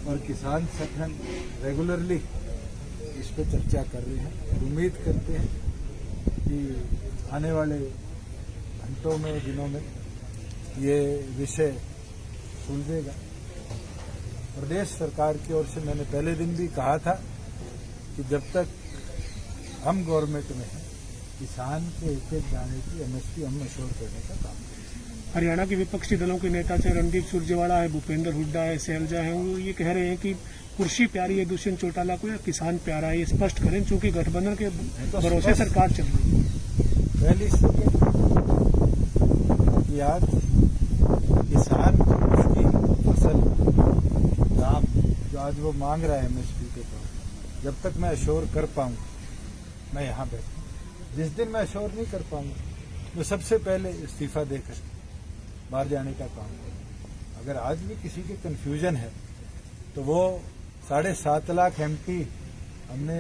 और किसान संगठन रेगुलरली इस पर चर्चा कर रहे हैं और उम्मीद करते हैं कि आने वाले घंटों में दिनों में ये विषय सुलझेगा। प्रदेश सरकार की ओर से मैंने पहले दिन भी कहा था कि जब तक हम गवर्नमेंट में हैं किसान के एक एक दाने की एमएसपी हम इंश्योर करने का काम करेंगे। हरियाणा के विपक्षी दलों के नेता चाहे रणदीप सुरजेवाला है, भूपेंद्र हुड्डा है, शैलजा है, वो ये कह रहे हैं कि कुर्सी प्यारी है दुष्यंत चौटाला को या किसान प्यारा है, ये स्पष्ट करें क्योंकि गठबंधन के भरोसे सरकार चल रही है। पहली स्थिति कि आज किसान की फसल दाम जो आज वो मांग रहा है एमएसपी के तौर, जब तक मैं अश्योर कर पाऊंगा मैं यहाँ बैठूँ। जिस दिन मैं अश्योर नहीं कर पाऊंगा मैं सबसे पहले इस्तीफा देकर बाहर जाने का काम करूँ। अगर आज भी किसी के कंफ्यूजन है तो वो 7.5 लाख एमटी हमने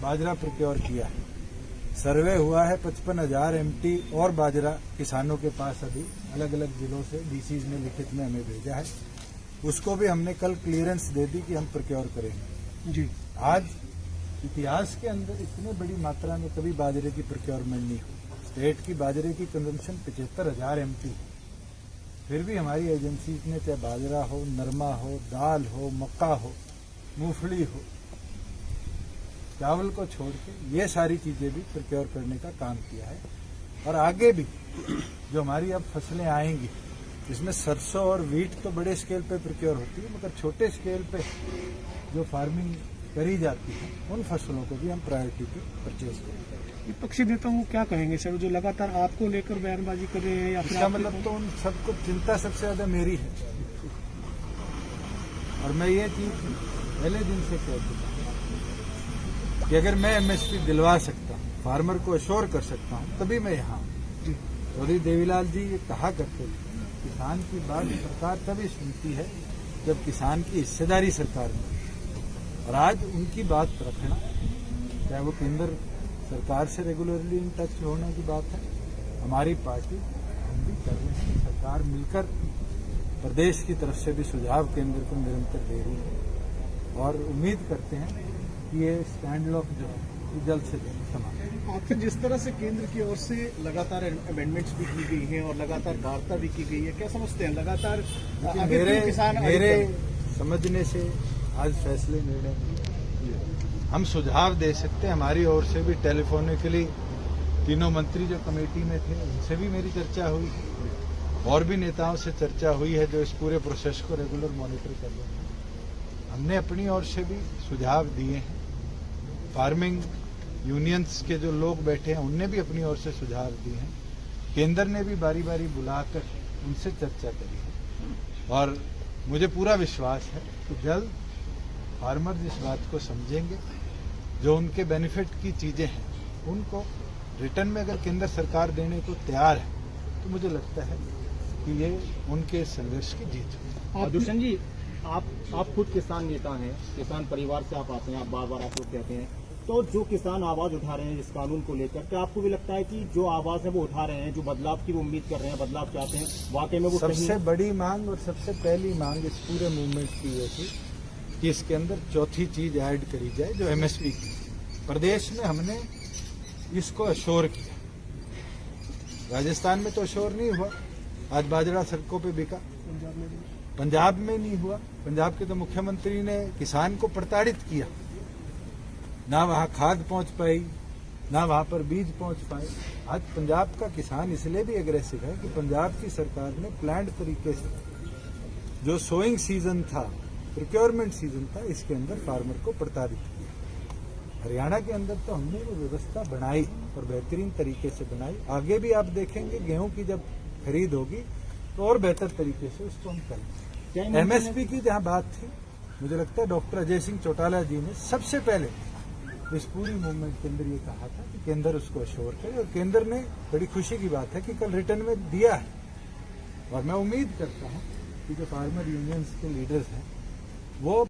बाजरा प्रोक्योर किया है। सर्वे हुआ है 55,000 एमटी और बाजरा किसानों के पास अभी अलग अलग जिलों से डीसीज ने लिखित में हमें भेजा है। उसको भी हमने कल क्लियरेंस दे दी कि हम प्रोक्योर करेंगे जी। आज इतिहास के अंदर इतनी बड़ी मात्रा में कभी बाजरे की प्रोक्योरमेंट नहीं हुई। स्टेट की बाजरे की कंजम्पशन 75,000 एमटी, फिर भी हमारी एजेंसीज ने चाहे बाजरा हो, नरमा हो, दाल हो, मक्का हो, मूंगफली हो, चावल को छोड़ के ये सारी चीजें भी प्रोक्योर करने का काम किया है। और आगे भी जो हमारी अब फसलें आएंगी इसमें सरसों और वीट तो बड़े स्केल पे प्रोक्योर होती है, मगर छोटे स्केल पे जो फार्मिंग करी जाती है उन फसलों को भी हम प्रायोरिटी पे परचेज करेंगे। विपक्षी नेता वो क्या कहेंगे सर, जो लगातार आपको लेकर बयानबाजी कर रहे हैं या फिर इसका मतलब तो उन सबको चिंता सबसे ज्यादा मेरी है। और मैं ये चीज पहले दिन से कह चुका कि अगर मैं एमएसपी दिलवा सकता हूँ, फार्मर को अश्योर कर सकता हूँ, तभी मैं यहाँ हूँ। चौधरी देवीलाल जी ये कहा करते थे किसान की बात सरकार तभी सुनती है जब किसान की हिस्सेदारी सरकार में। और आज उनकी बात रखना, चाहे वो केंद्र सरकार से रेगुलरली इन टच होने की बात है, हमारी पार्टी हम भी कर रहे हैं, सरकार मिलकर प्रदेश की तरफ से भी सुझाव केंद्र को निरंतर दे रही है और उम्मीद करते हैं कि ये स्टैंड लॉक जो है जल्द से जल्द समाप्त। आखिर जिस तरह से केंद्र की ओर से लगातार अमेंडमेंट्स भी की गई हैं और लगातार वार्ता भी की गई है, क्या समझते हैं लगातार मेरे समझने से आज फैसले निर्णय हम सुझाव दे सकते हैं। हमारी ओर से भी टेलीफोनिकली तीनों मंत्री जो कमेटी में थे उनसे भी मेरी चर्चा हुई, और भी नेताओं से चर्चा हुई है जो इस पूरे प्रोसेस को रेगुलर मॉनिटर कर रहे हैं। हमने अपनी ओर से भी सुझाव दिए हैं। फार्मिंग यूनियंस के जो लोग बैठे हैं उनने भी अपनी ओर से सुझाव दिए हैं। केंद्र ने भी बारी बारी बुलाकर उनसे चर्चा करी है और मुझे पूरा विश्वास है कि जल्द फार्मर जिस बात को समझेंगे, जो उनके बेनिफिट की चीजें हैं उनको रिटर्न में अगर केंद्र सरकार देने को तैयार है तो मुझे लगता है कि ये उनके संघर्ष की जीत होगी। दुष्यंत जी, आप खुद किसान नेता हैं, किसान परिवार से आप आते हैं, आप बार बार आप लोग कहते हैं, तो जो किसान आवाज उठा रहे हैं इस कानून को लेकर, क्या आपको भी लगता है कि जो आवाज है वो उठा रहे हैं, जो बदलाव की वो उम्मीद कर रहे हैं, बदलाव चाहते हैं, वाकई में वो सबसे बड़ी मांग और सबसे पहली मांग इस पूरे मूवमेंट की ये थी कि इसके अंदर चौथी चीज ऐड करी जाए जो एमएसपी की। प्रदेश में हमने इसको अश्योर किया, राजस्थान में तो अश्योर नहीं हुआ, आज बाजरा सड़कों पे बिका, पंजाब में नहीं हुआ। पंजाब के तो मुख्यमंत्री ने किसान को प्रताड़ित किया, ना वहां खाद पहुंच पाई, ना वहां पर बीज पहुंच पाए। आज पंजाब का किसान इसलिए भी एग्रेसिव है कि पंजाब की सरकार ने प्लान्ड तरीके से जो सोइंग सीजन था, प्रोक्योरमेंट सीजन था, इसके अंदर फार्मर को प्रताड़ित किया। हरियाणा के अंदर तो हमने वो व्यवस्था बनाई और बेहतरीन तरीके से बनाई। आगे भी आप देखेंगे गेहूं की जब खरीद होगी तो और बेहतर तरीके से उसको हम करेंगे। एमएसपी की जहां बात थी, मुझे लगता है डॉक्टर अजय सिंह चौटाला जी ने सबसे पहले इस पूरी मूवमेंट के अंदर ये कहा था कि केंद्र उसको अश्योर करे, और केंद्र ने, बड़ी खुशी की बात है कि कल रिटर्न में दिया है। और मैं उम्मीद करता हूं कि जो फार्मर यूनियंस के लीडर्स हैं वो